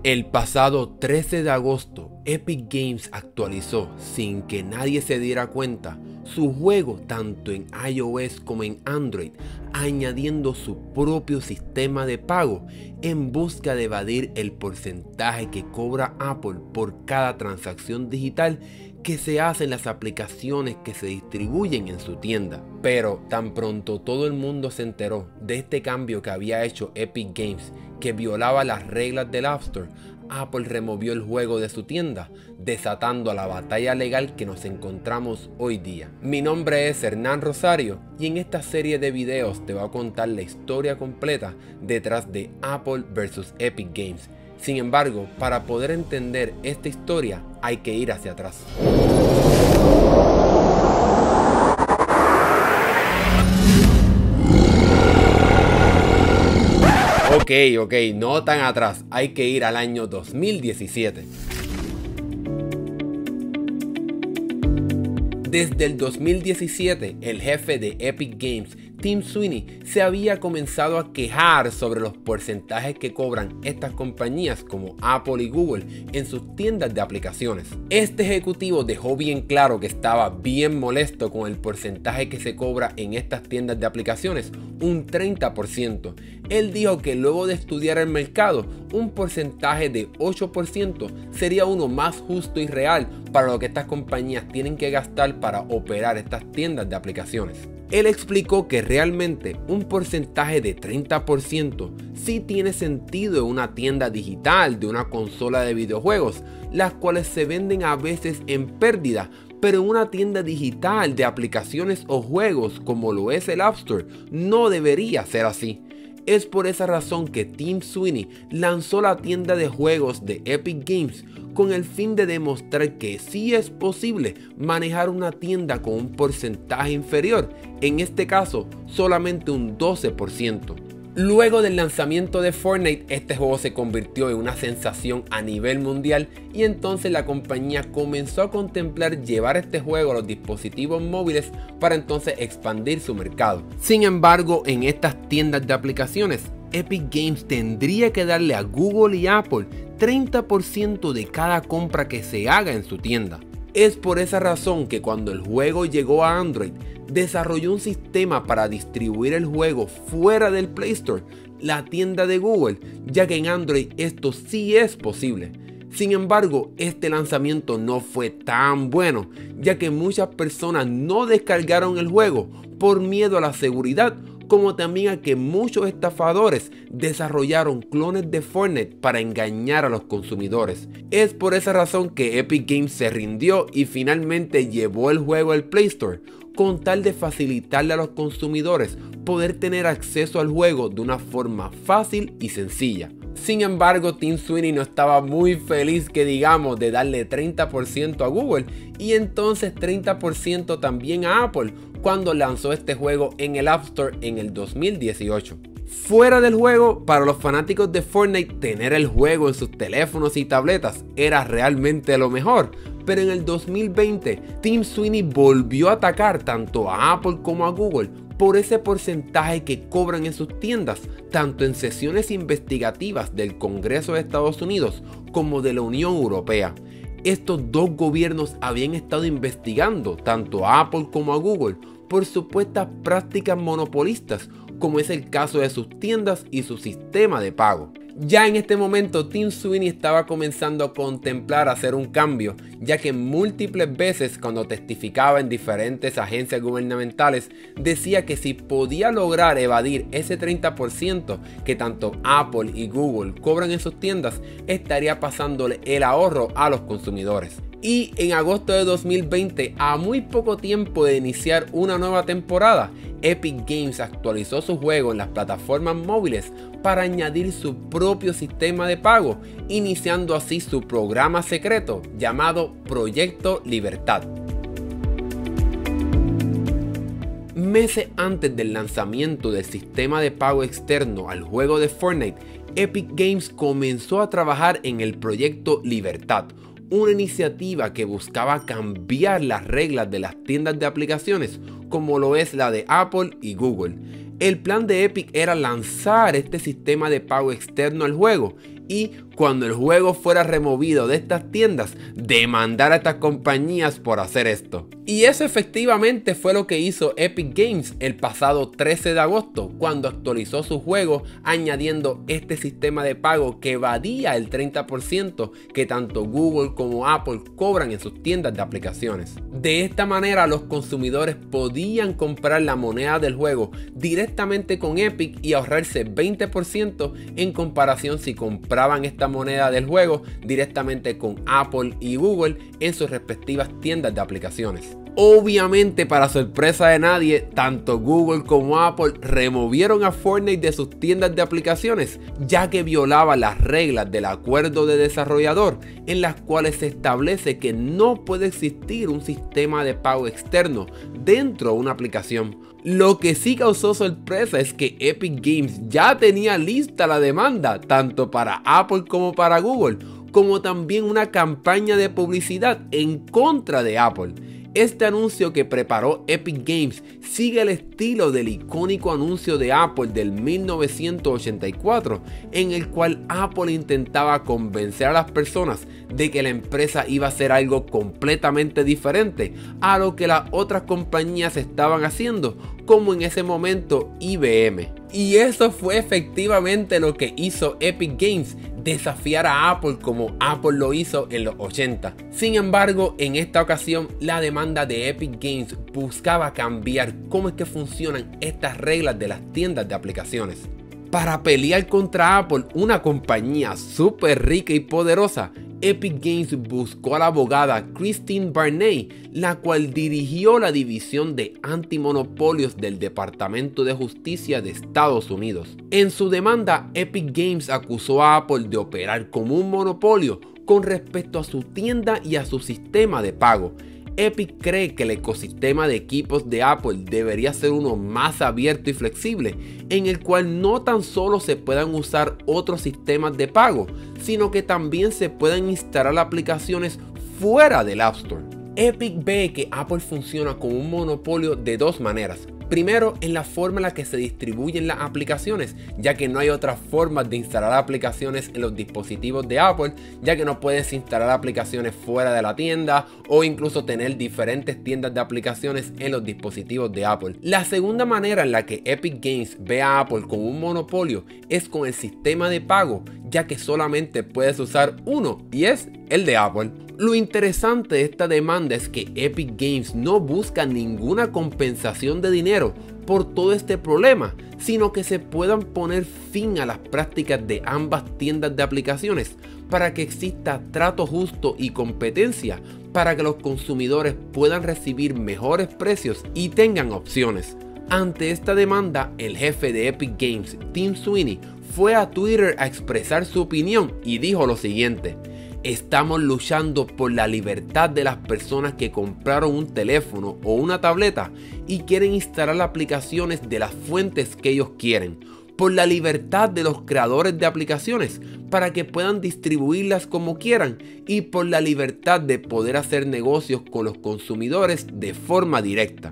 El pasado 13 de agosto, Epic Games actualizó, sin que nadie se diera cuenta, su juego tanto en iOS como en Android, añadiendo su propio sistema de pago en busca de evadir el porcentaje que cobra Apple por cada transacción digital que se hace en las aplicaciones que se distribuyen en su tienda. Pero tan pronto todo el mundo se enteró de este cambio que había hecho Epic Games, que violaba las reglas del App Store, Apple removió el juego de su tienda, desatando la batalla legal que nos encontramos hoy día. Mi nombre es Hernán Rosario y en esta serie de videos te voy a contar la historia completa detrás de Apple vs Epic Games. Sin embargo, para poder entender esta historia hay que ir hacia atrás. Ok, no tan atrás, hay que ir al año 2017. Desde el 2017, el jefe de Epic Games, Tim Sweeney, se había comenzado a quejar sobre los porcentajes que cobran estas compañías como Apple y Google en sus tiendas de aplicaciones. Este ejecutivo dejó bien claro que estaba bien molesto con el porcentaje que se cobra en estas tiendas de aplicaciones, un 30%. Él dijo que luego de estudiar el mercado, un porcentaje de 8% sería uno más justo y real para lo que estas compañías tienen que gastar para operar estas tiendas de aplicaciones. Él explicó que realmente un porcentaje de 30% sí tiene sentido en una tienda digital de una consola de videojuegos, las cuales se venden a veces en pérdida, pero en una tienda digital de aplicaciones o juegos como lo es el App Store no debería ser así. Es por esa razón que Tim Sweeney lanzó la tienda de juegos de Epic Games con el fin de demostrar que sí es posible manejar una tienda con un porcentaje inferior, en este caso solamente un 12%. Luego del lanzamiento de Fortnite, este juego se convirtió en una sensación a nivel mundial y entonces la compañía comenzó a contemplar llevar este juego a los dispositivos móviles para entonces expandir su mercado. Sin embargo, en estas tiendas de aplicaciones, Epic Games tendría que darle a Google y Apple 30% de cada compra que se haga en su tienda. Es por esa razón que cuando el juego llegó a Android, desarrolló un sistema para distribuir el juego fuera del Play Store, la tienda de Google, ya que en Android esto sí es posible. Sin embargo, este lanzamiento no fue tan bueno, ya que muchas personas no descargaron el juego por miedo a la seguridad, como también a que muchos estafadores desarrollaron clones de Fortnite para engañar a los consumidores. Es por esa razón que Epic Games se rindió y finalmente llevó el juego al Play Store, con tal de facilitarle a los consumidores poder tener acceso al juego de una forma fácil y sencilla. Sin embargo, Tim Sweeney no estaba muy feliz, que digamos, de darle 30% a Google y entonces 30% también a Apple cuando lanzó este juego en el App Store en el 2018. Fuera del juego, para los fanáticos de Fortnite, tener el juego en sus teléfonos y tabletas era realmente lo mejor. Pero en el 2020, Tim Sweeney volvió a atacar tanto a Apple como a Google por ese porcentaje que cobran en sus tiendas, tanto en sesiones investigativas del Congreso de Estados Unidos como de la Unión Europea. Estos dos gobiernos habían estado investigando tanto a Apple como a Google por supuestas prácticas monopolistas, como es el caso de sus tiendas y su sistema de pago. Ya en este momento, Tim Sweeney estaba comenzando a contemplar hacer un cambio, ya que múltiples veces cuando testificaba en diferentes agencias gubernamentales decía que si podía lograr evadir ese 30% que tanto Apple y Google cobran en sus tiendas, estaría pasándole el ahorro a los consumidores. Y en agosto de 2020, a muy poco tiempo de iniciar una nueva temporada, Epic Games actualizó su juego en las plataformas móviles para añadir su propio sistema de pago, iniciando así su programa secreto llamado Proyecto Libertad. Meses antes del lanzamiento del sistema de pago externo al juego de Fortnite, Epic Games comenzó a trabajar en el Proyecto Libertad, una iniciativa que buscaba cambiar las reglas de las tiendas de aplicaciones como lo es la de Apple y Google. El plan de Epic era lanzar este sistema de pago externo al juego y cuando el juego fuera removido de estas tiendas, demandar a estas compañías por hacer esto. Y eso efectivamente fue lo que hizo Epic Games el pasado 13 de agosto, cuando actualizó su juego añadiendo este sistema de pago que evadía el 30% que tanto Google como Apple cobran en sus tiendas de aplicaciones. De esta manera los consumidores podían comprar la moneda del juego directamente con Epic y ahorrarse 20% en comparación si compraban esta moneda del juego directamente con Apple y Google en sus respectivas tiendas de aplicaciones. Obviamente, para sorpresa de nadie, tanto Google como Apple removieron a Fortnite de sus tiendas de aplicaciones, ya que violaba las reglas del acuerdo de desarrollador, en las cuales se establece que no puede existir un sistema de pago externo dentro de una aplicación. Lo que sí causó sorpresa es que Epic Games ya tenía lista la demanda, tanto para Apple como para Google, como también una campaña de publicidad en contra de Apple. Este anuncio que preparó Epic Games sigue el estilo del icónico anuncio de Apple del 1984, en el cual Apple intentaba convencer a las personas de que la empresa iba a hacer algo completamente diferente a lo que las otras compañías estaban haciendo, como en ese momento IBM. Y eso fue efectivamente lo que hizo Epic Games, desafiar a Apple como Apple lo hizo en los 80. Sin embargo, en esta ocasión la demanda de Epic Games buscaba cambiar cómo es que funcionan estas reglas de las tiendas de aplicaciones. Para pelear contra Apple, una compañía súper rica y poderosa, Epic Games buscó a la abogada Christine Barney, la cual dirigió la división de antimonopolios del Departamento de Justicia de Estados Unidos. En su demanda, Epic Games acusó a Apple de operar como un monopolio con respecto a su tienda y a su sistema de pago. Epic cree que el ecosistema de equipos de Apple debería ser uno más abierto y flexible, en el cual no tan solo se puedan usar otros sistemas de pago, sino que también se puedan instalar aplicaciones fuera del App Store. Epic ve que Apple funciona como un monopolio de dos maneras. Primero, en la forma en la que se distribuyen las aplicaciones, ya que no hay otras formas de instalar aplicaciones en los dispositivos de Apple, ya que no puedes instalar aplicaciones fuera de la tienda o incluso tener diferentes tiendas de aplicaciones en los dispositivos de Apple. La segunda manera en la que Epic Games ve a Apple como un monopolio es con el sistema de pago, ya que solamente puedes usar uno y es el de Apple. Lo interesante de esta demanda es que Epic Games no busca ninguna compensación de dinero por todo este problema, sino que se puedan poner fin a las prácticas de ambas tiendas de aplicaciones para que exista trato justo y competencia para que los consumidores puedan recibir mejores precios y tengan opciones. Ante esta demanda, el jefe de Epic Games, Tim Sweeney, fue a Twitter a expresar su opinión y dijo lo siguiente: estamos luchando por la libertad de las personas que compraron un teléfono o una tableta y quieren instalar aplicaciones de las fuentes que ellos quieren, por la libertad de los creadores de aplicaciones para que puedan distribuirlas como quieran y por la libertad de poder hacer negocios con los consumidores de forma directa.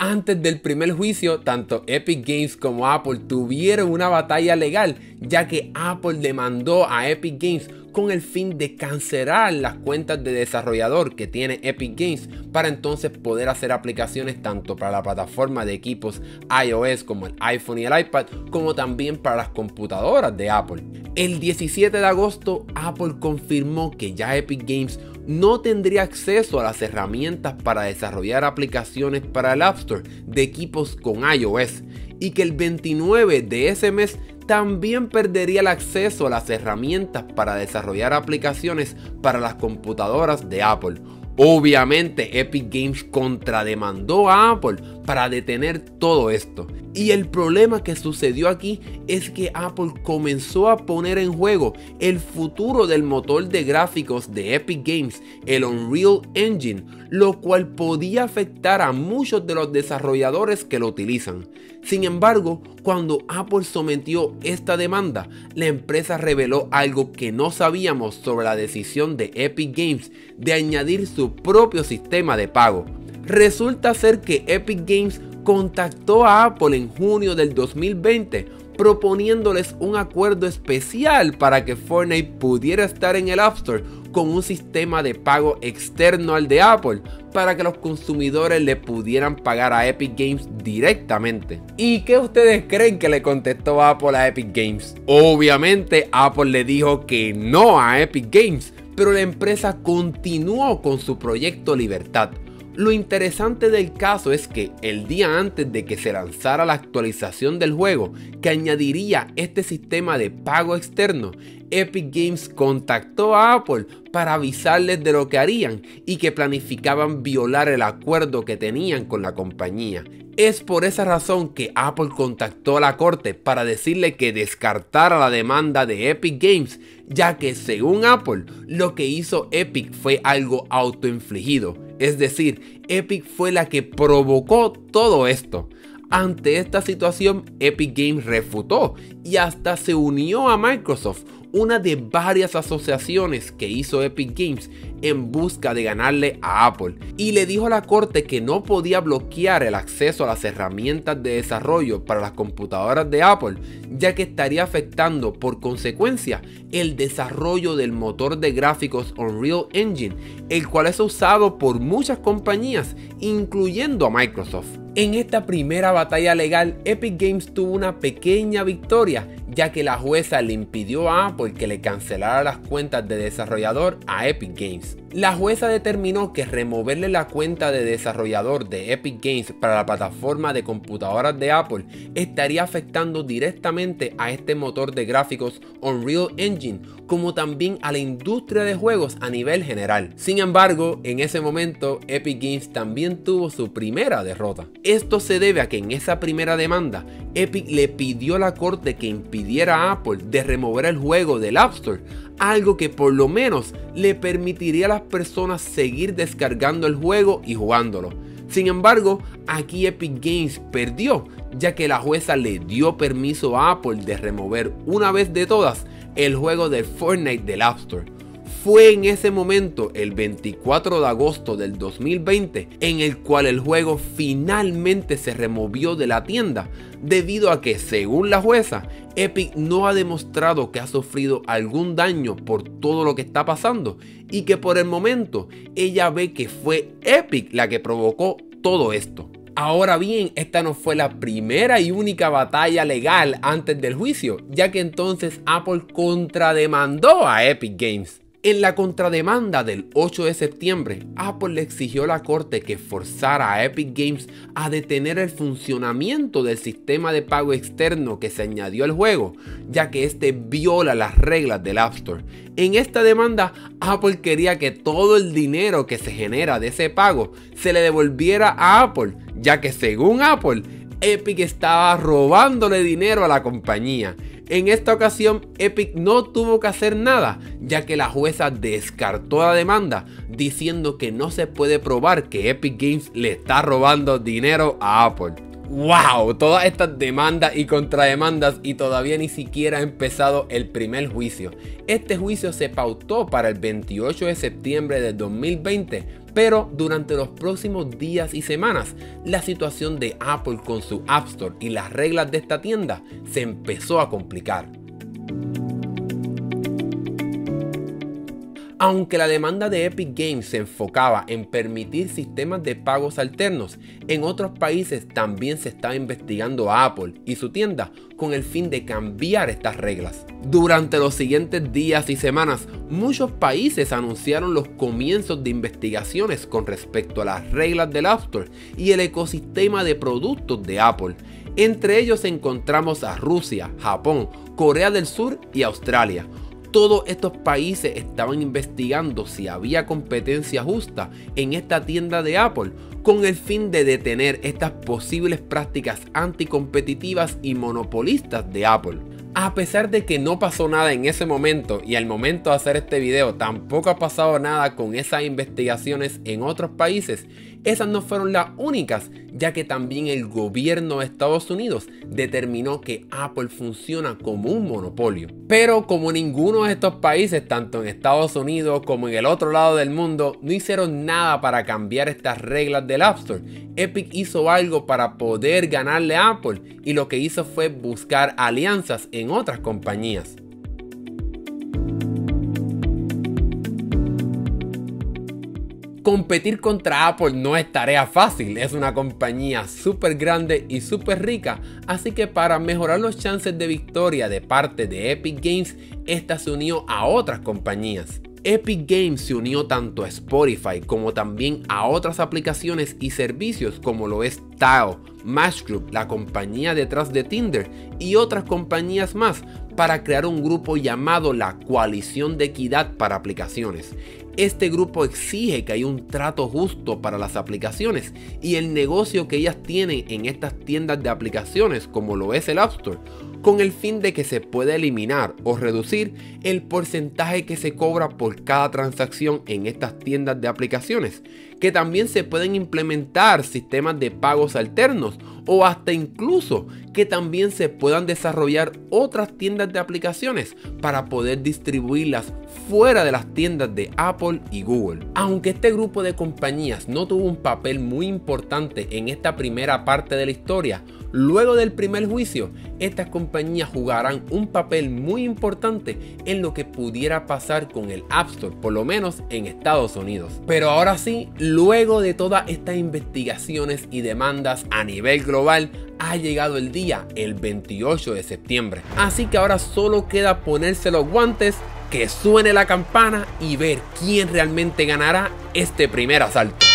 Antes del primer juicio, tanto Epic Games como Apple tuvieron una batalla legal, ya que Apple demandó a Epic Games con el fin de cancelar las cuentas de desarrollador que tiene Epic Games para entonces poder hacer aplicaciones tanto para la plataforma de equipos iOS como el iPhone y el iPad, como también para las computadoras de Apple. El 17 de agosto, Apple confirmó que ya Epic Games no tendría acceso a las herramientas para desarrollar aplicaciones para el App Store de equipos con iOS y que el 29 de ese mes también perdería el acceso a las herramientas para desarrollar aplicaciones para las computadoras de Apple. Obviamente Epic Games contrademandó a Apple para detener todo esto. Y el problema que sucedió aquí es que Apple comenzó a poner en juego el futuro del motor de gráficos de Epic Games, el Unreal Engine, lo cual podía afectar a muchos de los desarrolladores que lo utilizan. Sin embargo, cuando Apple sometió esta demanda, la empresa reveló algo que no sabíamos sobre la decisión de Epic Games de añadir su propio sistema de pago. Resulta ser que Epic Games contactó a Apple en junio del 2020 proponiéndoles un acuerdo especial para que Fortnite pudiera estar en el App Store con un sistema de pago externo al de Apple para que los consumidores le pudieran pagar a Epic Games directamente. ¿Y qué ustedes creen que le contestó Apple a Epic Games? Obviamente Apple le dijo que no a Epic Games, pero la empresa continuó con su proyecto Libertad. Lo interesante del caso es que el día antes de que se lanzara la actualización del juego que añadiría este sistema de pago externo, Epic Games contactó a Apple para avisarles de lo que harían y que planificaban violar el acuerdo que tenían con la compañía. Es por esa razón que Apple contactó a la corte para decirle que descartara la demanda de Epic Games, ya que según Apple, lo que hizo Epic fue algo autoinfligido, es decir, Epic fue la que provocó todo esto. Ante esta situación, Epic Games refutó y hasta se unió a Microsoft, una de varias asociaciones que hizo Epic Games en busca de ganarle a Apple, y le dijo a la corte que no podía bloquear el acceso a las herramientas de desarrollo para las computadoras de Apple, ya que estaría afectando por consecuencia el desarrollo del motor de gráficos Unreal Engine, el cual es usado por muchas compañías, incluyendo a Microsoft. En esta primera batalla legal, Epic Games tuvo una pequeña victoria, ya que la jueza le impidió a Apple que le cancelara las cuentas de desarrollador a Epic Games. La jueza determinó que removerle la cuenta de desarrollador de Epic Games para la plataforma de computadoras de Apple estaría afectando directamente a este motor de gráficos Unreal Engine, como también a la industria de juegos a nivel general. Sin embargo, en ese momento Epic Games también tuvo su primera derrota. Esto se debe a que en esa primera demanda, Epic le pidió a la corte que impidiera a Apple de remover el juego del App Store, algo que por lo menos le permitiría a las personas seguir descargando el juego y jugándolo. Sin embargo, aquí Epic Games perdió, ya que la jueza le dio permiso a Apple de remover una vez de todas el juego de Fortnite del App Store. Fue en ese momento, el 24 de agosto del 2020, en el cual el juego finalmente se removió de la tienda, debido a que, según la jueza, Epic no ha demostrado que ha sufrido algún daño por todo lo que está pasando y que por el momento ella ve que fue Epic la que provocó todo esto. Ahora bien, esta no fue la primera y única batalla legal antes del juicio, ya que entonces Apple contrademandó a Epic Games. En la contrademanda del 8 de septiembre, Apple le exigió a la corte que forzara a Epic Games a detener el funcionamiento del sistema de pago externo que se añadió al juego, ya que este viola las reglas del App Store. En esta demanda, Apple quería que todo el dinero que se genera de ese pago se le devolviera a Apple, ya que según Apple, Epic estaba robándole dinero a la compañía. En esta ocasión, Epic no tuvo que hacer nada, ya que la jueza descartó la demanda, diciendo que no se puede probar que Epic Games le está robando dinero a Apple. ¡Wow! Todas estas demandas y contrademandas y todavía ni siquiera ha empezado el primer juicio. Este juicio se pautó para el 28 de septiembre de 2020, pero durante los próximos días y semanas, la situación de Apple con su App Store y las reglas de esta tienda se empezó a complicar. Aunque la demanda de Epic Games se enfocaba en permitir sistemas de pagos alternos, en otros países también se estaba investigando a Apple y su tienda con el fin de cambiar estas reglas. Durante los siguientes días y semanas, muchos países anunciaron los comienzos de investigaciones con respecto a las reglas del App Store y el ecosistema de productos de Apple. Entre ellos encontramos a Rusia, Japón, Corea del Sur y Australia. Todos estos países estaban investigando si había competencia justa en esta tienda de Apple, con el fin de detener estas posibles prácticas anticompetitivas y monopolistas de Apple. A pesar de que no pasó nada en ese momento y al momento de hacer este video tampoco ha pasado nada con esas investigaciones en otros países, esas no fueron las únicas, ya que también el gobierno de Estados Unidos determinó que Apple funciona como un monopolio. Pero como ninguno de estos países, tanto en Estados Unidos como en el otro lado del mundo, no hicieron nada para cambiar estas reglas del App Store, Epic hizo algo para poder ganarle a Apple, y lo que hizo fue buscar alianzas en otras compañías. Competir contra Apple no es tarea fácil, es una compañía súper grande y súper rica, así que para mejorar los chances de victoria de parte de Epic Games, esta se unió a otras compañías. Epic Games se unió tanto a Spotify como también a otras aplicaciones y servicios como lo es Tile, Match Group, la compañía detrás de Tinder, y otras compañías más para crear un grupo llamado la Coalición de Equidad para Aplicaciones. Este grupo exige que haya un trato justo para las aplicaciones y el negocio que ellas tienen en estas tiendas de aplicaciones como lo es el App Store, con el fin de que se pueda eliminar o reducir el porcentaje que se cobra por cada transacción en estas tiendas de aplicaciones, que también se pueden implementar sistemas de pagos alternos o hasta incluso que también se puedan desarrollar otras tiendas de aplicaciones para poder distribuirlas fuera de las tiendas de Apple y Google. Aunque este grupo de compañías no tuvo un papel muy importante en esta primera parte de la historia, luego del primer juicio, estas compañías jugarán un papel muy importante en lo que pudiera pasar con el App Store, por lo menos en Estados Unidos. Pero ahora sí, luego de todas estas investigaciones y demandas a nivel global, ha llegado el día, el 28 de septiembre. Así que ahora solo queda ponerse los guantes, que suene la campana y ver quién realmente ganará este primer asalto.